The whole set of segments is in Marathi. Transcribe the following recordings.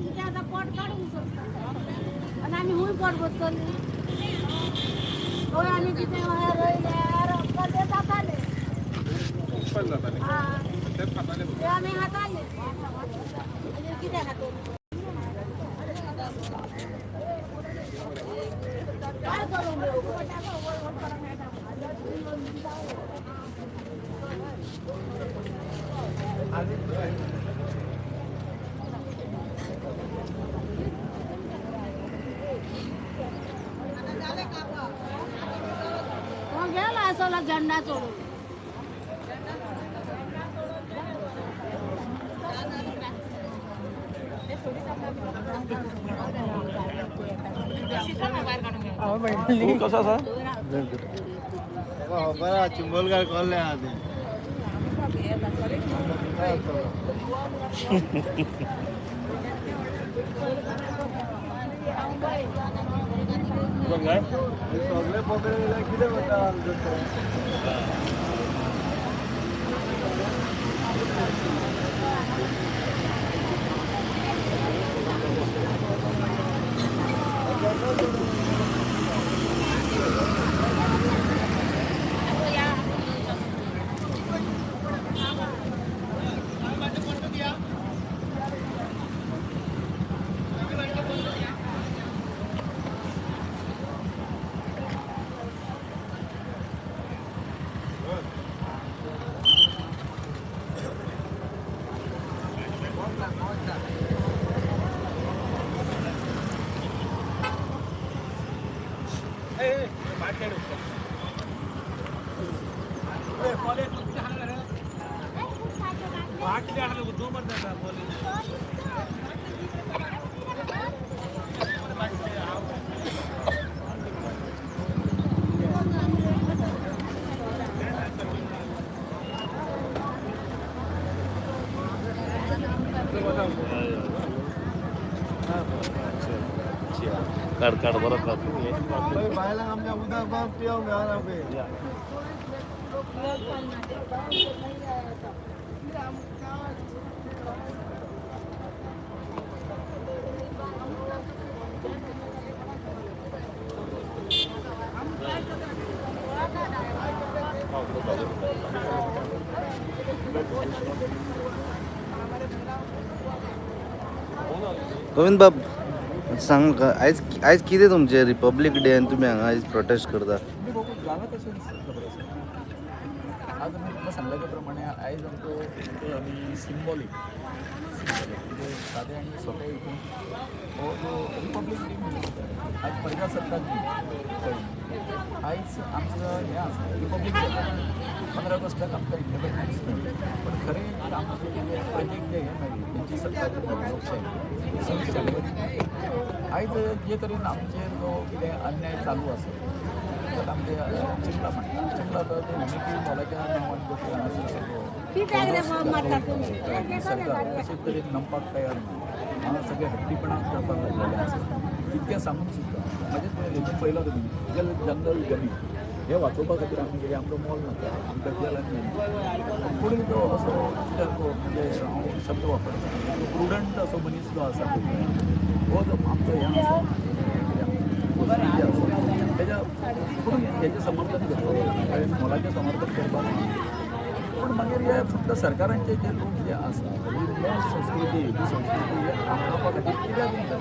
किती आता पोट काढून आणि आम्ही हुई पोट बसतो होय आम्ही तिथे जात आले आम्ही हात आले किती हात काय करून गेला असला झेंडा चोरून कसा सा बरा चिंबलगार कॉल नाही आधी सगळे पकडले किती म्हणतात काढ बरं काढ बायला आमच्या उद्या बाप पिऊ घ्या पे गोविंद बाब सांग आयज आयज कितें तुमचे रिपब्लीक डे आनी तुमी हांगा आयज प्रोटेस्ट करता आज आमी तुमकां सांगल्या त्या प्रमाणे आयज आमचो आमी सिंबॉलीक म्हणजे सादें आनी सोपें हितून हो जो रिपब्लीक डे म्हणटा आज प्रजासत्ताक दीन आयज आमचो हें आसा रिपब्लीक डे 15 ऑगस्टाक आमकां इंडिपेंडन्स मेळ्ळी पण खरें आमचें कितें प्रजेक जें हें मेळ्ळी तेंची सत्ता लोकशाही 26 जानेवारी आयज जे तरेन आमचेर जो कितें अन्याय चालू आसा तर आमचे चिंतला म्हणटा चिंतला तर ते हुमेकी मोलाच्या नांवान जो कितें आसा सरकार अशें तरेन नमपाक तयार ना हांगा सगळे हट्टीपणाक करपाक लागलेले आसा इतकें सांगून सुद्दां म्हाजेच हेतून पयलो तुमी जल जंगल जमीन हे वाचोवपा खातीर आमी कितें आमचो मोल नाका आमकां जलांनी पुढील जो असो म्हणजे हांव शब्द वापरता प्रुडंट असो मनीस जो आसा हो जो आमचो हें आसा तेज्या पुढून हेजें समर्थन करपाक मोलाचें समर्थन करपाक पूण मागीर हे फक्त सरकारांचे जे लोक जे आसा ही संस्कृती ही संस्कृती आपणावपा खातीर कित्याक दिता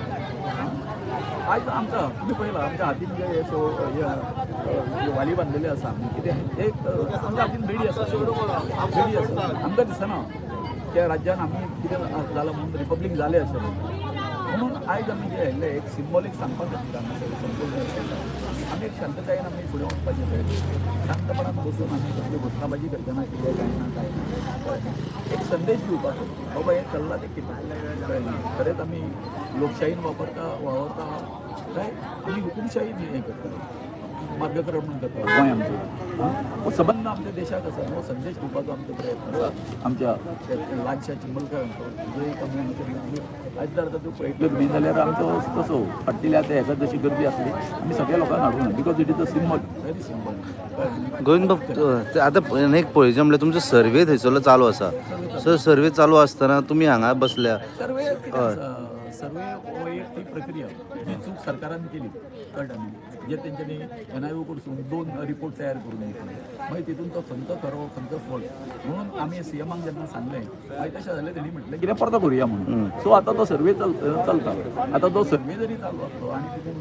आज आमकां तुमी पळयलां आमच्या हातीन जे हे वाली बांदलेली आसा आमी कितें एक आमच्या हातीन बेडी आसा बेडी आसा आमकां दिसना त्या राज्यान आमी कितें जालां म्हणून रिपब्लीक जालें अशें म्हणून आयज आमी जे आयिल्ले एक सिंबॉलीक सांगपा खातीर हांगासर संपूर्ण आमी एक शांततायेन आमी फुडें वचपाचें पळय शांतपणान बसून आमी कसली घोशणाबाजी करतना कितें काय ना काय एक संदेश दिवपाचो बाबा हें चल्लां तें कितें खरेंच आमी लोकशायेन वावरता काय आमी हुकुमशायेन हें करता मार्गक्रमण करता गोंय आमचें सबंद आमच्या देशाक आसा हो संदेश दिवपाचो आमचो प्रयत्न आसा आमच्या ल्हानशा चिंबलकारांचो जो एक आमी हांगासर आयज जर आतां तूं पळयतलो तुमी जाल्यार आमचो तसो फाटल्या त्या हेका जशी गर्दी आसली आमी सगळ्या लोकांक हाडून because it is a symbol very symbol. Govind बाब आतां एक पळयचें म्हणल्यार तुमचो सर्वे थंयसरलो चालू आसा. सो सर्वे चालू आसतना तुमी हांगा बसल्या. सर्वे कितें आसा सर्वे हो एक ती प्रक्रिया जी चूक सरकारान केली कळटा न्ही जे तेंच्यांनी NIO कडसून 2 रिपोर्ट तयार करून दिले मागीर तितून तो खंयचो खरो खंयचो फॉल्ट म्हणून आमी CMाक जेन्ना सांगलें मागीर तशें जालें तेणी म्हटलें कितें परतो करुया म्हणून. सो आतां तो सर्वे चलता. आतां तो सर्वे जरी चालू आसलो आनी तितून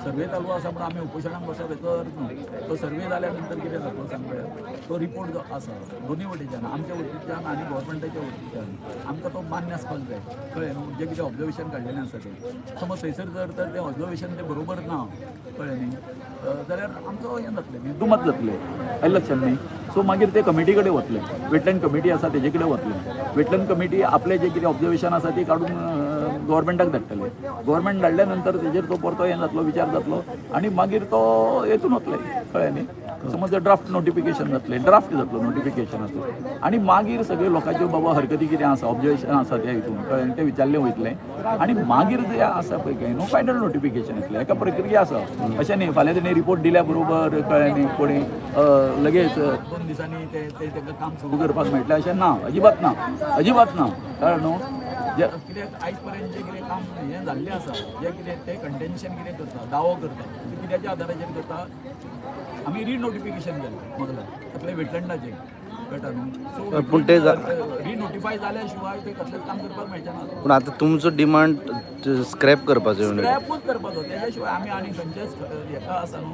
सर्वे चालू आसा म्हणून आमी उपोशणाक बसप हेचो अर्थ न्हू. तो सर्वे जाल्या नंतर कितें जातलो सांग पळया तो रिपोर्ट जो आसा दोनी वटेच्यान आमच्या वटेच्यान आनी गव्हर्मेंटाच्या वटेच्यान आमकां तो मान्य आसपाक जाय कळ्ळें न्हू. जें कितें ऑब्जर्वेशन काडलेलें आसा तें समज थंयसर जर तर तें ऑब्जर्वेशन तें बरोबर ना कळ्ळें न्ही जाल्यार आमचो हें जातलें निर्दुमत जातलें आयलें लक्षांत न्ही. सो मागीर ते कमिटी कडेन वतले वेटलँड कमिटी आसा तेजे कडेन वतले वेटलँड कमिटी आपलें जें कितें ऑब्जर्वेशन आसा ती काडून गव्हर्मेंटाक धाडटले. गव्हर्मेंट धाडल्या नंतर तेजेर तो परतो हें जातलो विचार जातलो आनी मागीर तो हेतून वतले कळ्ळें न्ही. समज ड्राफ्ट नोटिफिकेशन जातलें ड्राफ्ट जातलो नोटिफिकेशनाचो आनी मागीर सगळे लोकांच्यो बाबा हरकती कितें आसा ऑब्जर्वेशन आसा त्या हितून कळ्ळें तें विचारलें वयतलें आनी मागीर जें आसा पळय काय न्हू फायनल नोटिफिकेशन येतलें. एका प्रक्रिया आसा अशें न्ही फाल्यां तेणी रिपोर्ट दिल्या बरोबर कळ्ळें न्ही कोणी लगेच 2 दिसांनी तेका काम सुरू करपाक मेळटलें अशें ना. अजिबात ना अजिबात ना. कळ्ळें न्हू. जे कितें आयज पर्यंत जें कितें काम हें जाल्लें आसा जें कितें तें कंटेन्शन कितें करता दावो करता तें कित्याच्या आदाराचेर करता आमी रिनोटिफिकेशन केलें मगला आपल्या वेटलँडाचें कळटा न्हू. सो पूण ते रिनोटिफाय जाल्या शिवाय तें कसलेंच काम करपाक मेळचें ना. पूण आतां तुमचो डिमांड स्क्रॅप करपाचो स्क्रॅपूच करपाचो तेज्या शिवाय आमी आनी खंयचेच हेका आसा न्हू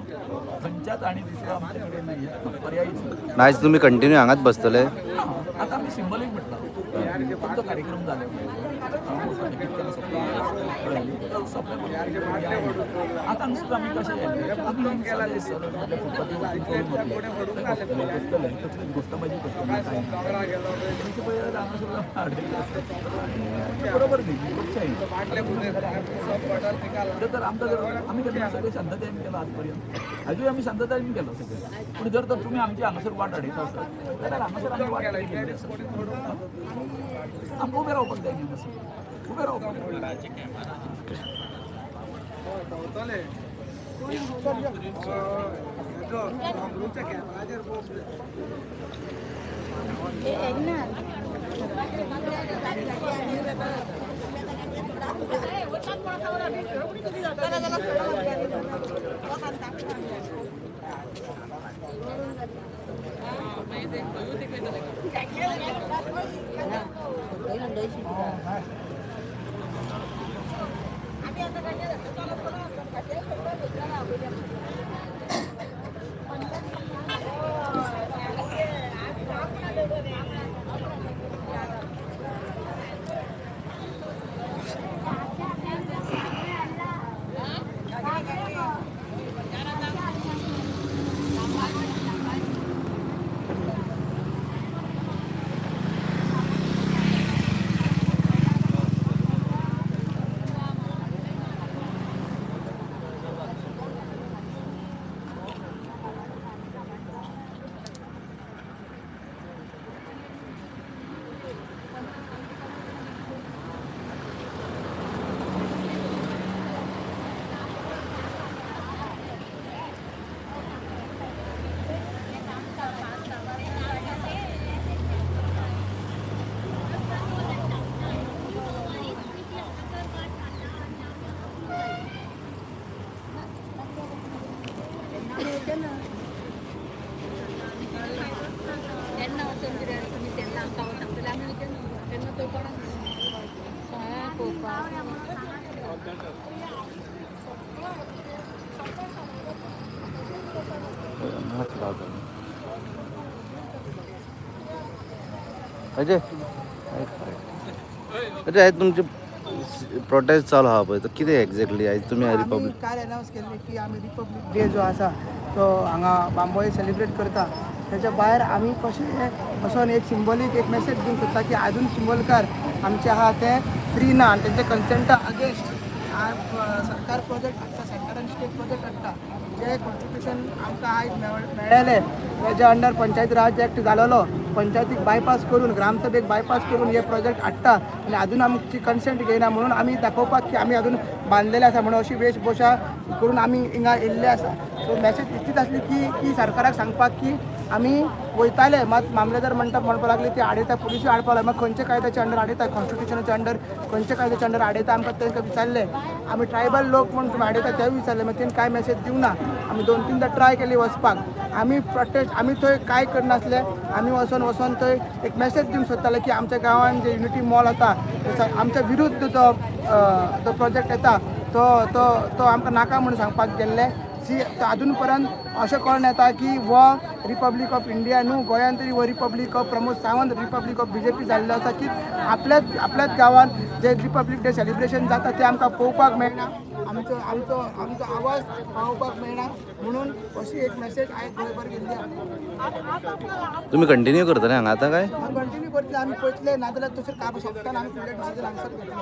खंयच्याच आनी दुसरो आमचे कडेन हें पर्यायच आयज तुमी कंटिन्यू हांगाच बसतले. आतां आमी सिंबलीक म्हटला तुमचो कार्यक्रम जालो आतां नुस्तें आमी कशें येयल्ले आमी फुटपाथी बसतले गोश्टबाजी करतले बरोबर न्ही लोकशाही तर आमकां जर आमी केन्ना सगळें शांततायेन केलां आज पर्यंत आजूय आमी शांततायेन केलो सगळें. पूण जर तर तुमी आमची हांगासर वाट हाडयता आसत जाल्यार हांगासर आमी वाट हाडयली आसा आमकां उबें रावपाक जाय न्ही हांगासर उबें रावपाक अजय अरे आयज तुमचे प्रोटेस्ट चालू आहा पळय तो कितें एक्झॅक्टली आयज तुमी रिपब्लीक काल अनावन्स केल्लें की आमी रिपब्लीक डे जो आसा तो हांगा बांबोळे सेलिब्रेट करता. त्याच्या भायर आमी कशें वचोन एक सिंबॉलीक एक मेसेज दिवंक सोदता की आजून शिंबोलकार आमचे आहा ते फ्री ना आनी तेंचे कन्सेंटा अगेन्स्ट सरकार प्रोजेक्ट हाडटा सेंटर आनी स्टेट प्रोजेक्ट हाडटा जे कॉन्स्टिट्यूशन आमकां आयज मेळ्ळेले तेज्या अंडर पंचायत राज एक्ट जालोलो पंचायतीक बायपास करून ग्रामसभेक बायपास करून हे प्रोजेक्ट हाडटा आनी अजून आमची कन्सेंट घेयना म्हणून आमी दाखोवपाक की आमी अजून बांदलेले आसा म्हणून अशी वेशभूषा करून आमी हिंगा येयल्ले आसा सो मॅसेज इतलीच आसली की सरकाराक सांगपाक की आमी वयताले मात मामलेदार म्हणपाक लागले ते आडयता पुलिसूय हाडपाक लागले मागीर खंयच्या कायद्याच्या अंडर आडयता कॉन्स्टिट्यूशनाच्या अंडर खंयच्या कायद्याच्या अंडर आडयता आमकां तांकां विचारले आमी ट्रायबल लोक म्हणून तुम्ही आडयता तेवूय विचारले मागीर तेणी कांय मॅसेज दिवना आमी 2-3दां ट्राय केली वचपाक आमी प्रोटेस्ट आमी थंय कांय करनासले आमी वचोन थंय एक मॅसेज दिवंक सोदताले की आमच्या गांवांत जे युनिटी मॉल आसा आमच्या विरुद्ध तो प्रोजेक्ट येता तो आमकां नाका म्हणून सांगपाक गेल्ले अजून पर्यंत अशें कळून येता की वो रिपब्लीक ऑफ इंडिया न्हू गोंयांत तरी वो republic of Pramod Sawant republic of BJP जाल्लो आसा की आपल्याच गांवांत जे रिपब्लीक डे सेलिब्रेशन जाता ते आमकां पळोवपाक मेळना आमचो आवाज पावोवपाक मेळना म्हणून अशी एक मॅसेज आयज गोंयभर गेल्ली आसा तुम्ही कंटिन्यू करतले हांगा आतां काय कंटिन्यू करतले आमी पळयतले नाजाल्यार तशें काम सोंपताना आमी फुडले डिसिजन आन्सर घेतले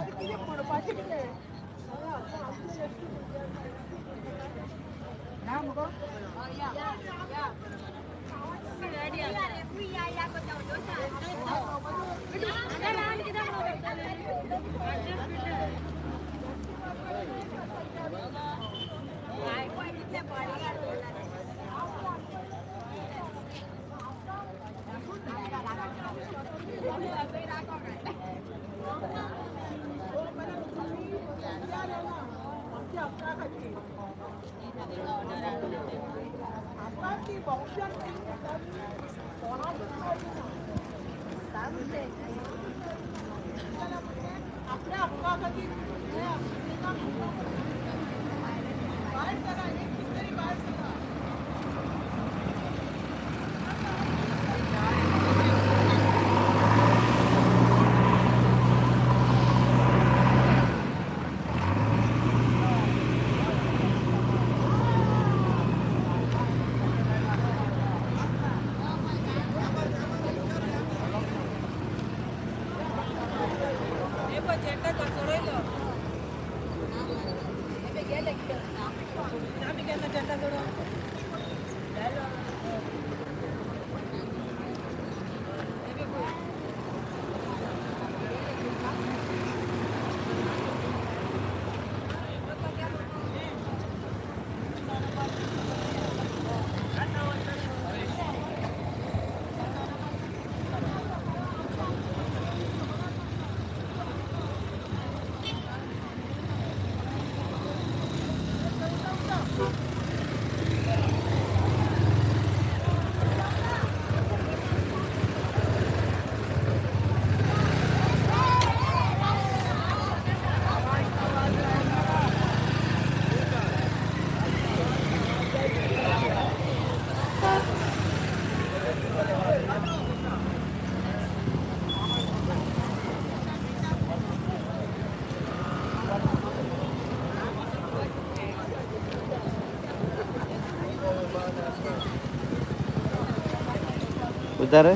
उधर है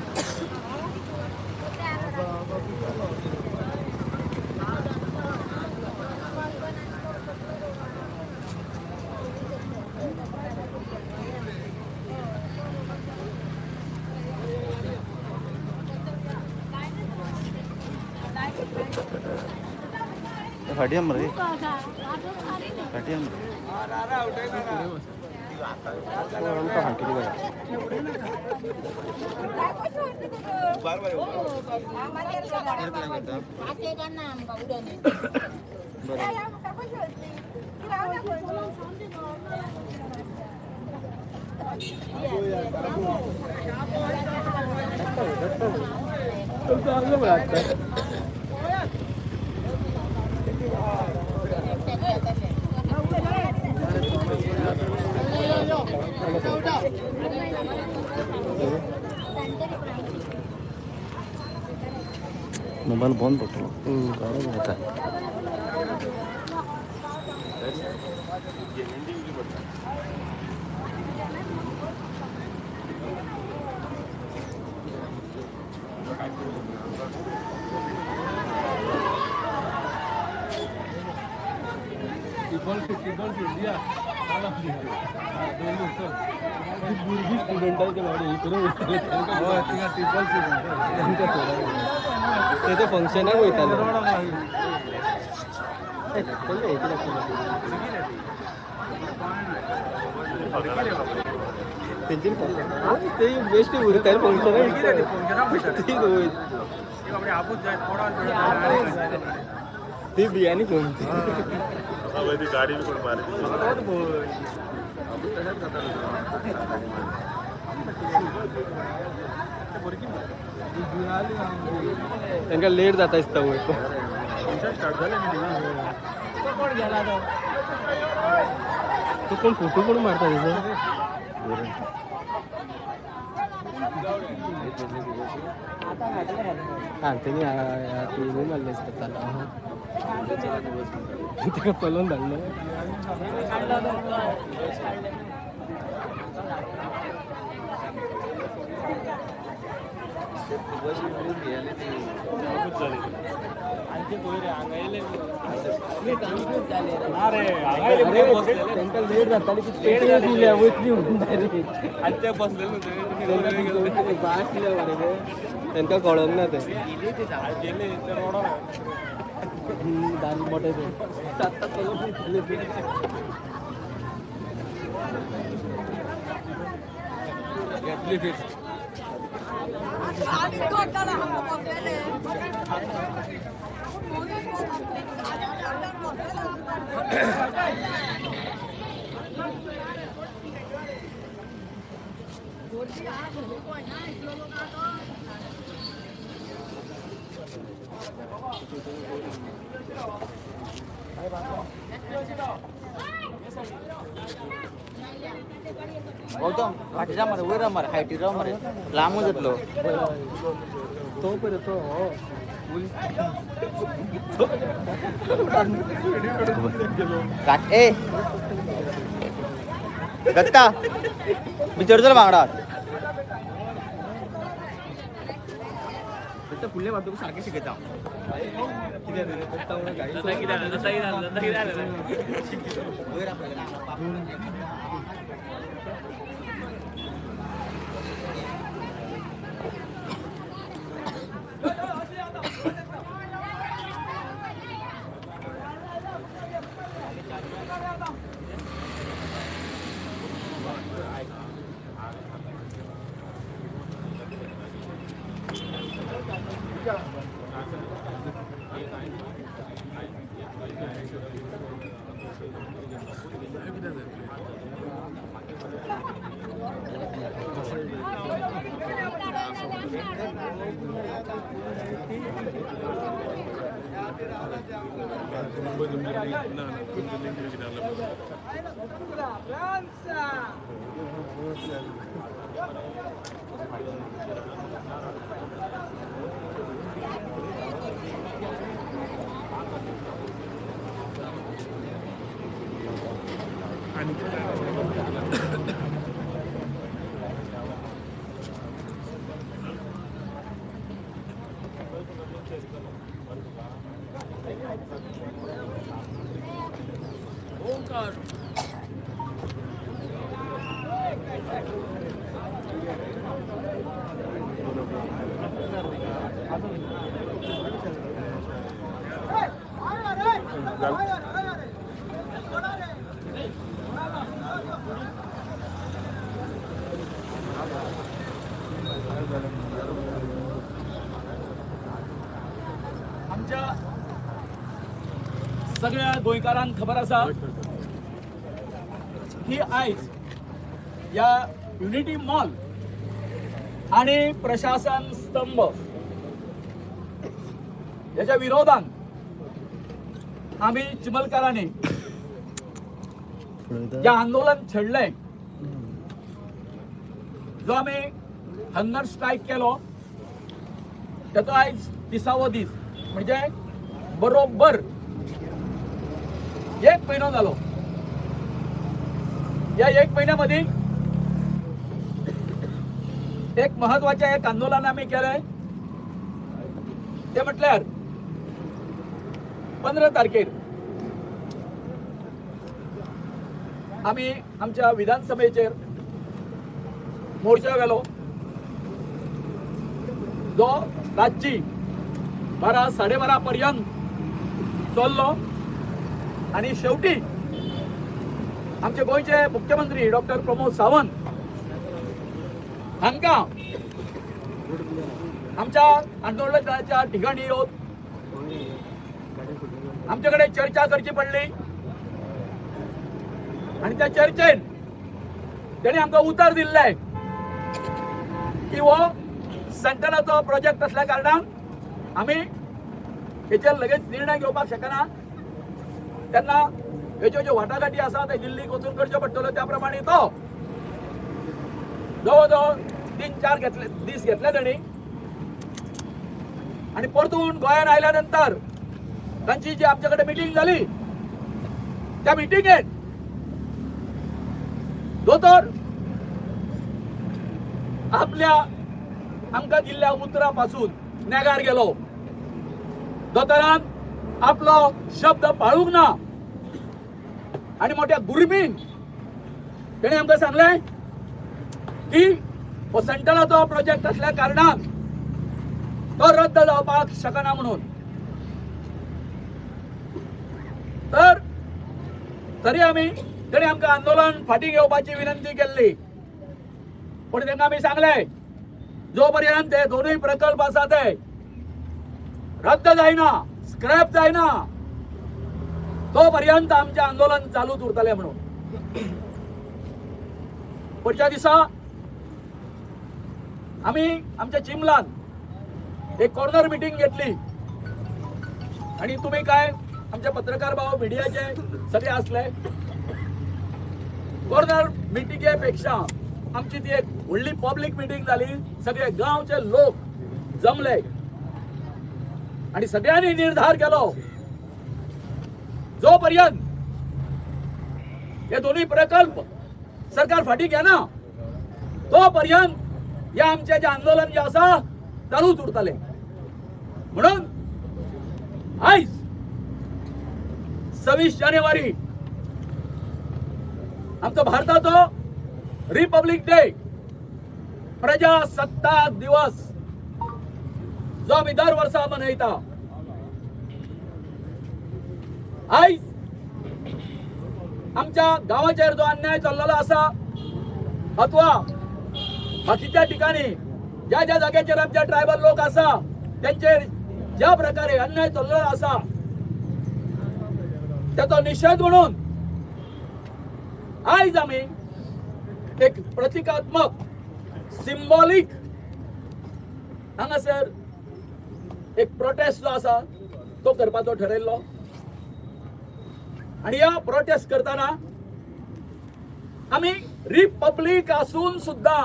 फाटी मरे फाटी मोबाइल बंद पड़ता त्याचं फंक्शनाक वयताले ते बेस्ट उरताले फंक्शन ती बियाणी कोणती गाडी बी कोण मारे त्यांना लेट जाता दिसता वय तो कोण फोटो कोण मारता तिथं त्यांनी मारले असतात त्याला पलून धाडलं त्यांना लेट जाता त्यांना कळत ना ते दान मोठे गौतम फाटीचा मारे वर मारे हायटीचा मारे लांबून जातलो तो पण तो ए दत्ता भितर चल वांगडा फुले वाटतो सारखे शिकयता आमच्या सगळ्या गोंयकारांक खबर आसा की आयज या युनिटी मॉल आणि प्रशासन स्तंभ याच्या विरोधान आम्ही चिमलकारांनी जे आंदोलन छेडले जो आम्ही हंगर स्ट्राईक केलो त्याचो आयज 30वो दीस म्हणजे बरोबर 1 महिनो झालो. या 1 महिन्यामध्ये एक महत्वाचे एक आंदोलन आम्ही केलंय ते म्हटल्यार 15 तारखेर आम्ही आमच्या विधानसभेचेर मोर्चा गेलो जो रातची 12-12:30 पर्यंत चल्लो आणि शेवटी आमचे गोयचे मुख्यमंत्री डॉक्टर प्रमोद सावंत हांका आमच्या आंदोलनाच्या ठिकाणी येऊन आमच्याकडे चर्चा करची पडली आणि त्या चर्चेन त्यांनी आमकां उतर दिल्ले की हो सेंटराचो प्रोजेक्ट असल्या कारणान आम्ही हेचेर लगेच निर्णय घेवपाक शकना तेन्ना ह्यो ज्यो वाटाघाटी आसा ते दिल्लीक वचून करच्यो पडटल्यो त्या प्रमाणे तो जवळ जवळ 3-4 दीस घेतले तांणी आणि परतून गोंयान आयल्या नंतर तांची जी आमच्याकडे मिटींग झाली त्या मिटींगेत दोतोर आपल्या आमकां दिल्ल्या उतरापासून नेगार गेलो. दोतोरान आपलो शब्द पाळूंक ना आणि मोठ्या गुरमीन तेणे आमकां सांगलें की हो सेंटराचो प्रोजेक्ट असल्या कारणान तो रद्द जावपाक शकना म्हणून. तर तरी आमी तेणे आमकां आंदोलन फाटीं घेवपाची विनंती केल्ली पण तांकां आमी सांगलें जो पर्यंत ते दोनूय प्रकल्प आसा ते रद्द जायना स्क्रॅप जायना तो पर्यंत आमचें आंदोलन चालूच उरतलें म्हणून. पुढच्या दिसा आमी आमच्या चिमलान एक कॉर्नर मिटींग घेतली आणि तुम्ही काय आमचे पत्रकार भाव मीडियाचे सगळे असले. कॉर्नर मिटिंगेपेक्षा आमची ती एक व्हडली पब्लिक मिटींग झाली. सगळे गावचे लोक जमले आणि सगळ्यांनी निर्धार केलो जो पर्यंत हे दोन्ही प्रकल्प सरकार फाटी घेना तो पर्यंत या आमचे जे आंदोलन जे आसा चालूच उरतले. म्हणून आयज 26 जानेवारी आमचो भारताचो रिपब्लिक डे प्रजासत्ताक दिवस जो आमी दर वर्सा मनयता. आयज आमच्या गावाचेर जो अन्याय चल्लेलो आसा अथवा बाकीच्या ठिकाणी ज्या ज्या जाग्याचेर आमचे ट्रायबल लोक आसा त्यांचेर ज्या प्रकारे अन्याय चल्लेलो आसा त्याचो निषेध म्हणून आयज आमी एक प्रतिकात्मक सिंबॉलिक हांगासर एक प्रोटेस्ट जो आसा तो करपाचो ठरयल्लो आणि या प्रोटेस्ट करताना आमी रिपब्लिक आसून सुद्धा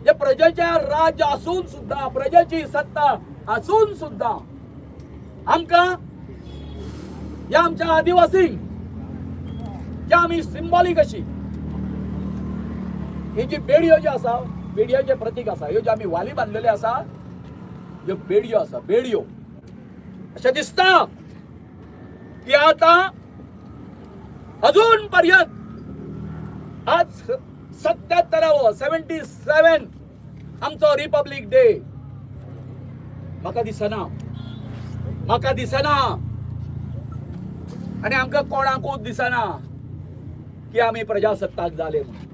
जे प्रजेचे राज्य आसून सुद्धा प्रजेची सत्ता आसून सुद्धा आमकां या आमच्या आदिवासी ज्या आमी सिंबॉलिक अशी ही जी बेडयो जी आसा बेडयोचे प्रतीक आसा ह्यो जे आमी वाली बांधलेले आसा ह्यो बेडयो आसा बेडयो अशें दिसता की आता अजून पर्यंत आज 77 आमचो रिपब्लिक डे म्हाका दिसना आणि आमकां कोणाकूच दिसना की आमी प्रजासत्ताक जाले म्हणून.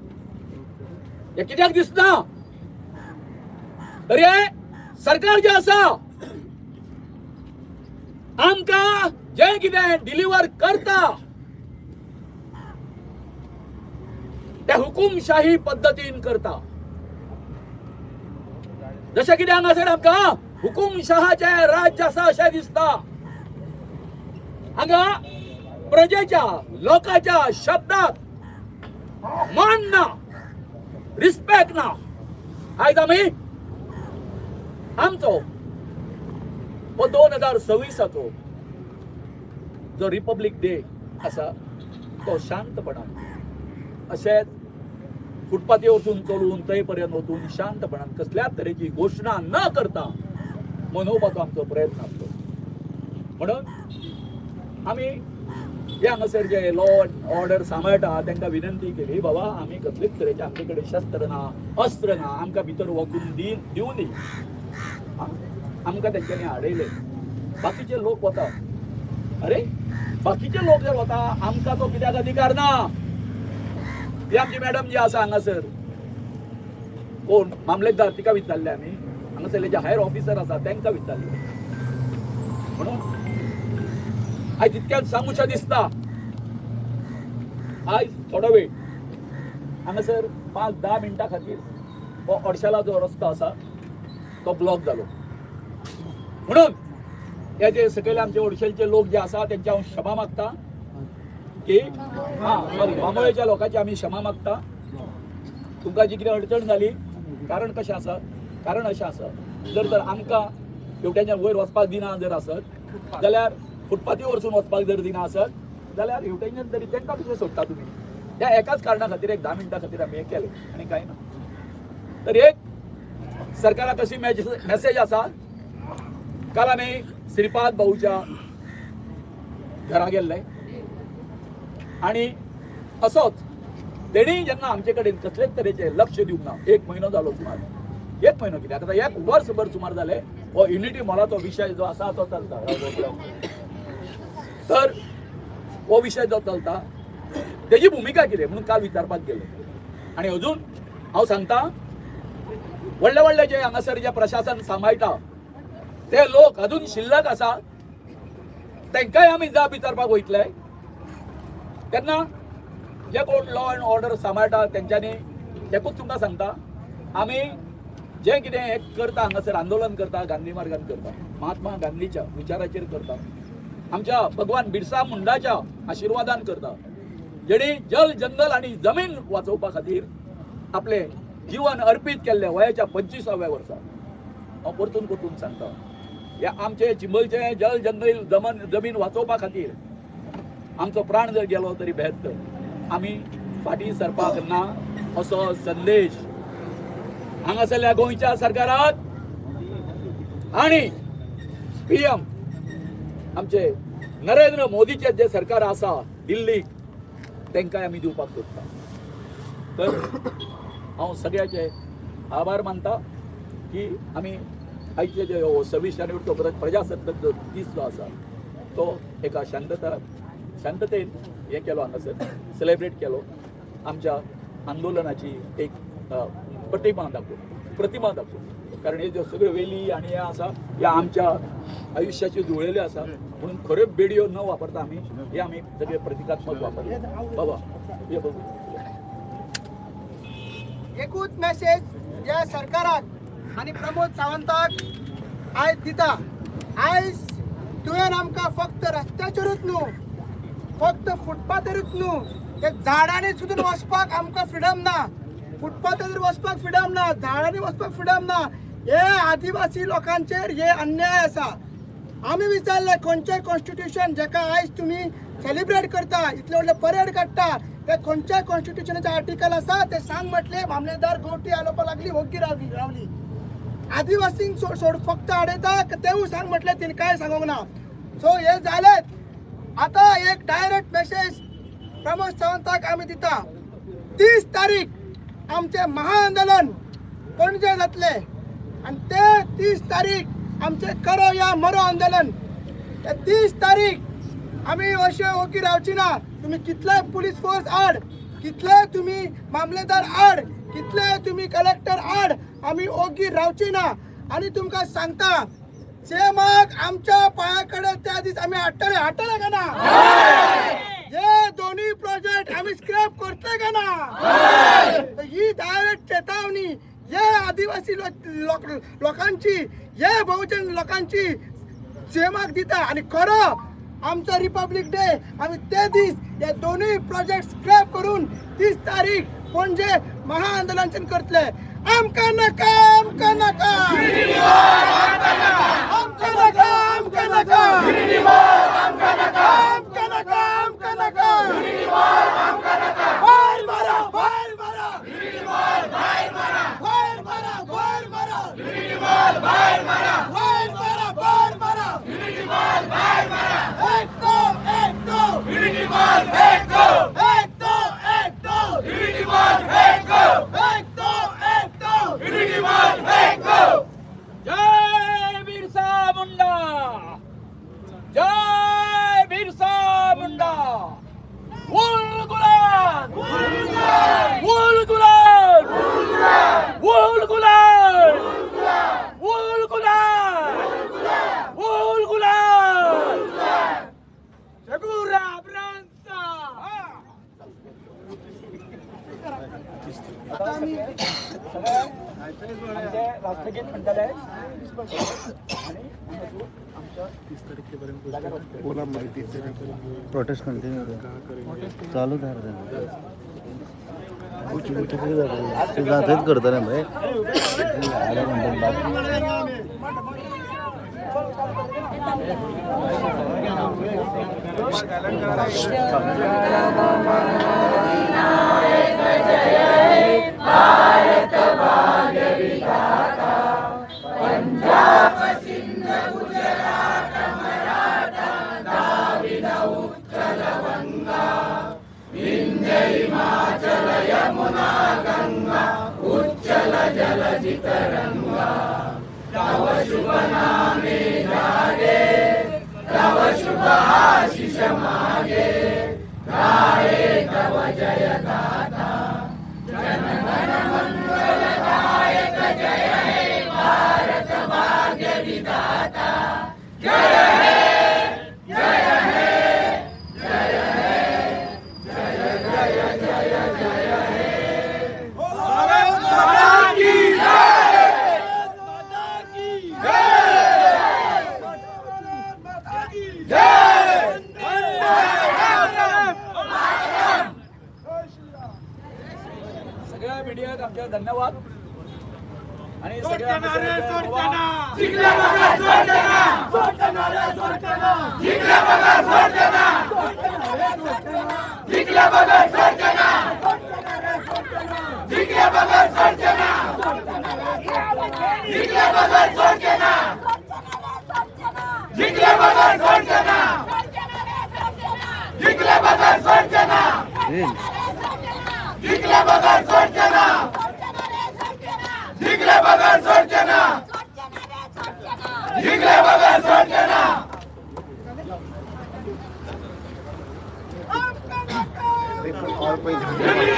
हे कित्याक दिसना तर हे सरकार जे आसा आमकां जे कितें डिलिव्हर करता ते हुकुमशाही पद्धतीन करता. जशें कितें हांगासर आमकां हुकुमशहाचे राज्य आसा अशें दिसता. हांगा प्रजेच्या लोकांच्या शब्दाक मान ना रिस्पेक्ट ना. आयज आमी आमचो 2026 जो रिपब्लिक डे आसा तो शांतपणान अशेंच फुटपाथी वचून चलून थंय पर्यंत वचून शांतपणान कसल्याच तरेची घोशणा न करता मनोवपाचो आमचो प्रयत्न आसलो. म्हणून आमी हे हांगासर जे लॉ ऑर्डर सांबाळटा तांकां विनंती केली बाबा आमी कसलेच तरेचे आमचे कडेन शस्त्र ना अस्त्र ना आमकां भितर वचून दिवं दी आमकां तेंच्यांनी आडयले बाकीचे लोक वता अरे बाकीचे लोक जर वता आमकां तो कित्याक अधिकार ना ही आमची मॅडम जी आसा हांगासर कोण मामलेदार तिका विचारले आमी हांगासरले जे हायर ऑफिसर आसा तांकां विचारले म्हणून आयज इतक्यात सांगूशें दिसता आयज थोडो वेळ हांगासर 5-10 मिनटां खातीर हो अडशाला जो रस्तो आसा तो ब्लॉक जालो म्हणून हे जे सकयल आमचे ओडशेलचे लोक जे आसा तेंचे हांव क्षमा मागता की सॉरी बांबोळेच्या लोकांची आमी क्षमा मागता तुमकां जी कितें अडचण जाली कारण कशें आसा कारण अशें आसा जर आमकां हेवट्याच्यान वयर वचपाक दिना जर आसत जाल्यार फुटपाथी वरसून वचपाक जर दिना आसत जाल्यार हेवट्याच्यान तरी तांकां कशें सोडटा तुमी त्या एकाच कारणां खातीर एक 10 मिनटां खातीर आमी हें केलें आनी कांय ना तर एक सरकाराक अशी मॅसेज आसा काल आमी श्रीपाद भाऊच्या घरा गेल्ले आनी असोच तेणी जेन्ना आमचे कडेन कसलेच तरेचे लक्ष दिवंक ना 1 म्हयनो जालो सुमार 1 म्हयनो कित्याक आतां 1 वर्सभर सुमार जाले हो युनिटी मॉलाचो विशय जो आसा तो चलता तर हो विशय जो चलता तेजी भुमिका कितें म्हणून काल विचारपाक गेले आनी अजून हांव सांगता व्हडले व्हडले जे हांगासर जे प्रशासन सांबाळटा ते लोक अजून शिल्लक आसा तांकांय आमी जाप विचारपाक वयतले तेन्ना जे कोण लॉ अँड ऑर्डर सांबाळटा तेंच्यांनी एकूच तुमकां सांगता आमी जे कितें हे करता हांगासर आंदोलन करता गांधी मार्गान करता महात्मा गांधीच्या विचाराचेर करता आमच्या भगवान बिरसा मुंडाच्या आशिर्वादान करता जेणी जल जंगल आनी जमीन वाचोवपा खातीर आपले जीवन अर्पीत केल्ले वयाच्या 25व्या वर्सा हांव परतून परतून सांगता ह्या आमचे चिंबलचे जल जंगल जमीन वाचोवपा खातीर आमचो प्राण जर गेलो तरी बेहत्तर आमी फाटीं सरपाक ना असो संदेश हांगासरल्या गोंयच्या सरकाराक आनी PM आमचे नरेंद्र मोदीचे जे सरकार आसा दिल्लीक तांकांय आमी दिवपाक सोदता तर हांव सगळ्याचे आभार मानता की आमी आयचे जे 26 जानेवारीचो प्रजासत्ताक दीस जो आसा तो एका शांततेन हे केलो हांगासर सेलिब्रेट केलो आमच्या आंदोलनाची एक प्रतिमा दाखोवन कारण हे ज्यो सगळ्यो वेली आनी हे आसा ह्या आमच्या आयुश्याचे जुळयले आसा म्हणून खऱ्यो बेडयो न वापरता आमी हे आमी सगळे प्रतिकात्मक वापरले बाबा हे बघू एकूच मेसेज या सरकाराक आणि प्रमोद सावंताक आयज दिता आयज तुवें आमकां फक्त रस्त्याचेरूच न्हू फक्त फुटपाथेरूच न्हू ते झाडांनी सुद्दां वचपाक आमकां फ्रिडम ना फुटपाथेर वचपाक फ्रिडम ना झाडांनी वचपाक फ्रिडम ना हे आदिवासी लोकांचेर हे अन्याय आसा आमी विचारले खंयचें कॉन्स्टिट्यूशन जेका आयज तुमी सेलिब्रेट करता इतले व्हडले परेड काडटा ते खंयच्या कॉन्स्टिट्यूशनाचे आर्टिकल आसा ते सांग म्हटले मामलेदार गोवटी आलोवपाक लागली वग्गी रावली आदिवासींक सोड फक्त आडयता तेवूय सांग म्हटले तिने काय सांगूंक ना सो हे जालेत आता एक डायरेक्ट मेसेज प्रमोद सावंताक आमी दिता 30 तारीख आमचे महाआंदोलन पणजे जातले आणि ते 30 तारीख आमचे करो या मरो आंदोलन ते 30 तारीख आमी अशें वगी रावची ना तुम्ही कितले पुलीस फोर्स आड कितले तुम्ही मामलेदार आड कितले तुम्ही कलेक्टर आड आमी ओगी रावची ना आणि तुमकां सांगता सेमाक आमच्या पायाकडे त्या दीस आमी हाडटले का ना हे दोन्ही प्रोजेक्ट आमी स्क्रॅप करतले का ना ही डायरेक्ट चेतावणी हे आदिवासी लोकांची हे बहुजन लोकांची सेमाक दिता आणि खरो आमचा रिपब्लिक डे आम्ही ते दीस हे दोन्ही प्रोजेक्ट स्क्रॅप करून 30 तारीख पणजे महाआंदोलन करतले आमकां नाका आमकां नाका आमकां नाका आमकां नाका आमकां नाका आमकां नाका आमकां नाका भायर मारा भायर मारा भायर मारा भायर मारा भायर मारा भायर मारा भायर मारा भायर मारा भायर मारा एक दो आता सगळे आमचे राष्ट्रगीत म्हणटाले आणि आमच्या 30 तारखेपर्यंत बोला माहिती प्रोटेस्ट कंटिन्यू चालू धार ते जातात करताना भाई आला म्हणतात सगळ्या मीडियात आमच्या धन्यवाद आणि सगळ्या और कोई धन्यवाद